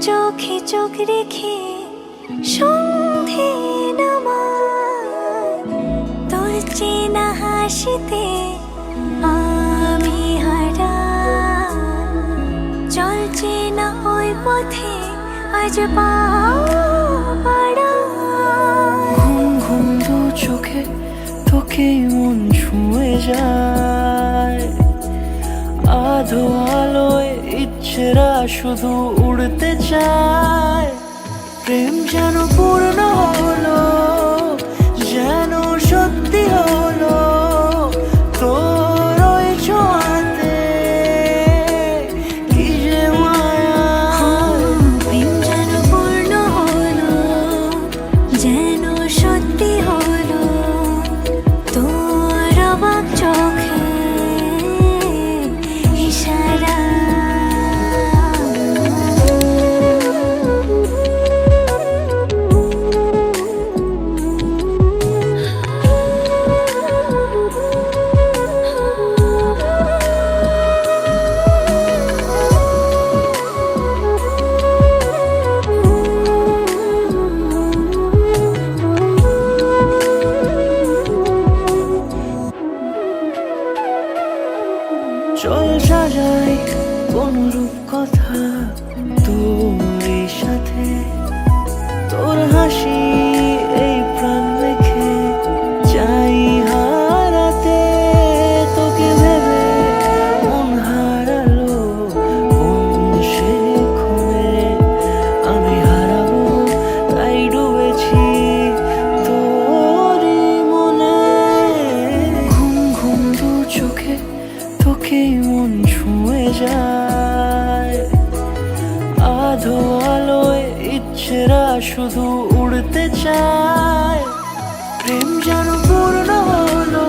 চোখে চোখ রেখে সন্ধে নামায়, তোর চেনা হাসিতে আমি হারাই। চল চেনা ওই পথে আজ পা বাড়াই। ঘুম ঘুম দু চোখে তোকেই মন ছুঁয়ে যায়, আধো আলোয় ইচ্ছেরা শুধু উড়তে চায়। প্রেম যেন পূর্ণ হলো, যেন সত্যি হলো তোর ওই ছোঁয়াতে, কি যে মায়া। প্রেম যেন পূর্ণ হলো, যেন সত্যি হলো তোর অবাক চোখে ইশারা। চল সাজাই কোন রূপ কথা তোর সাথে, তোর হাসি এই প্রাণ রেখে চাই হারাতে। তোকে ভেবে মন হারালো কোন সে ক্ষণে, আমি হারাবো তাই ডুবেছি তোরই মনে। ঘুম ঘুম দু চোখে তোকেই মন ছুঁয়ে যায়, আধো আলোয় ইচ্ছেরা শুধু উড়তে চায়। প্রেম যেন পূর্ণ হলো,